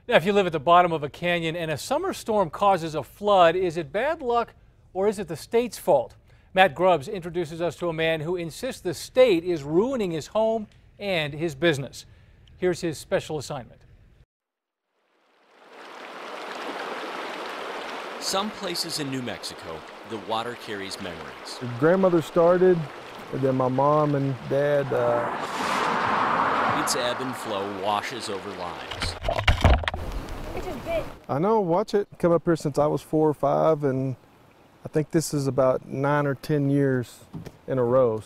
Now, if you live at the bottom of a canyon and a summer storm causes a flood, is it bad luck or is it the state's fault? Matt Grubbs introduces us to a man who insists the state is ruining his home and his business. Here's his special assignment. Some places in New Mexico, the water carries memories. Grandmother started, and then my mom and dad. Its ebb and flow washes over lives. I know, watch it. Come up here since I was 4 or 5, and I think this is about 9 or 10 years in a row.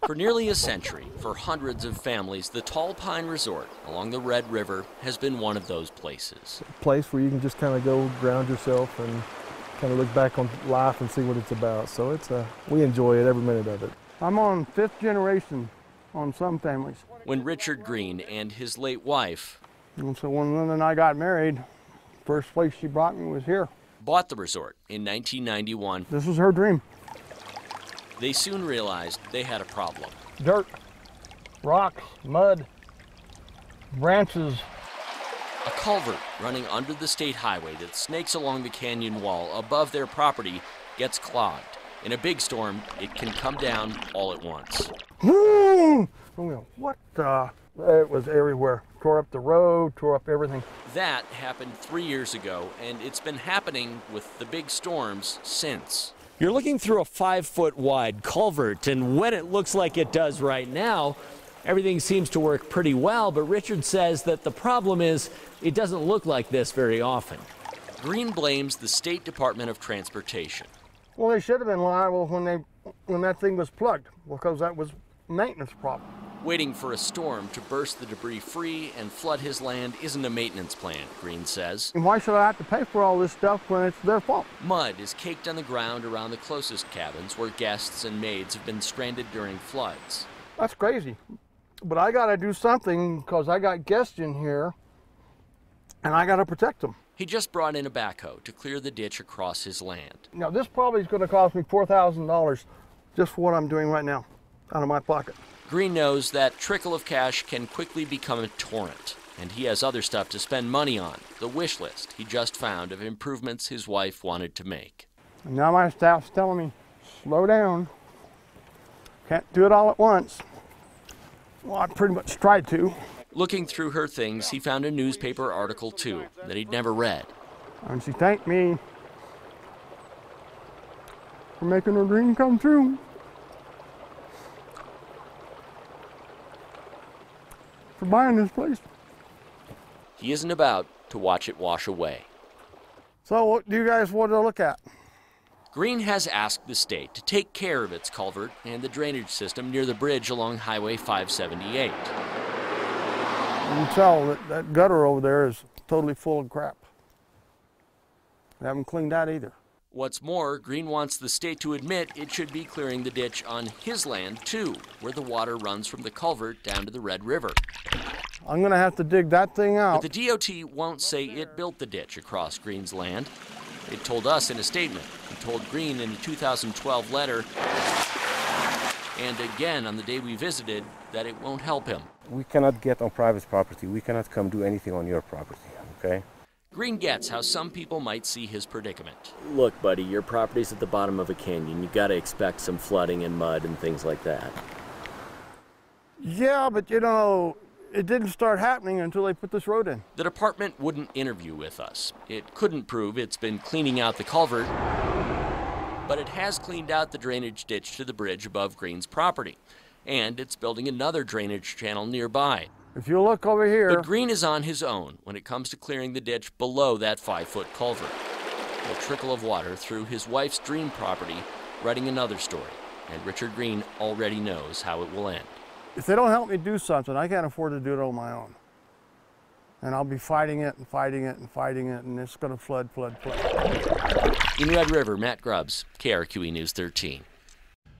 For nearly a century, for hundreds of families, the Tall Pine Resort along the Red River has been one of those places. A place where you can just kind of go ground yourself and kind of look back on life and see what it's about. So we enjoy it, every minute of it. I'm on 5th generation on some families. When Richard Green and his late wife, And so when Linda and I got married, first place she brought me was here. bought the resort in 1991, This was her dream. they soon realized they had a problem. Dirt, rocks, mud, branches. A culvert running under the state highway that snakes along the canyon wall above their property gets clogged. In a big storm, it can come down all at once. What the? It was everywhere. Tore up the road, tore up everything. That happened 3 years ago, and it's been happening with the big storms since. You're looking through a 5-foot wide culvert, and when it looks like it does right now, everything seems to work pretty well, but Richard says that the problem is it doesn't look like this very often. Green blames the State Department of Transportation. Well, they should have been liable when that thing was plugged, because that was a maintenance problem. Waiting for a storm to burst the debris free and flood his land isn't a maintenance plan, Green says. And why should I have to pay for all this stuff when it's their fault? Mud is caked on the ground around the closest cabins where guests and maids have been stranded during floods. That's crazy. But I got to do something because I got guests in here and I got to protect them. He just brought in a backhoe to clear the ditch across his land. Now, this probably is going to cost me $4,000 just for what I'm doing right now out of my pocket. Green knows that trickle of cash can quickly become a torrent, and he has other stuff to spend money on, the wish list he just found of improvements his wife wanted to make. And now my staff's telling me, slow down. Can't do it all at once. Well, I pretty much tried to. Looking through her things, he found a newspaper article, too, that he'd never read. And she thanked me for making her dream come true. For buying this place. He isn't about to watch it wash away. So what do you guys want to look at? Green has asked the state to take care of its culvert and the drainage system near the bridge along Highway 578. You can tell that gutter over there is totally full of crap. They haven't cleaned that either. What's more, Green wants the state to admit it should be clearing the ditch on his land, too, where the water runs from the culvert down to the Red River. I'm going to have to dig that thing out. But the DOT won't say it built the ditch across Green's land. It told us in a statement. It told Green in a 2012 letter, and again on the day we visited, that it won't help him. We cannot get on private property. We cannot come do anything on your property, okay? Green gets how some people might see his predicament. Look, buddy, your property's at the bottom of a canyon. You gotta expect some flooding and mud and things like that. Yeah, but you know, it didn't start happening until they put this road in. The department wouldn't interview with us. It couldn't prove it's been cleaning out the culvert, but it has cleaned out the drainage ditch to the bridge above Green's property. And it's building another drainage channel nearby. If you look over here... But Green is on his own when it comes to clearing the ditch below that 5-foot culvert. A trickle of water through his wife's dream property, writing another story. And Richard Green already knows how it will end. If they don't help me do something, I can't afford to do it on my own. And I'll be fighting it and fighting it and fighting it, and it's going to flood, flood, flood. In Red River, Matt Grubbs, KRQE News 13.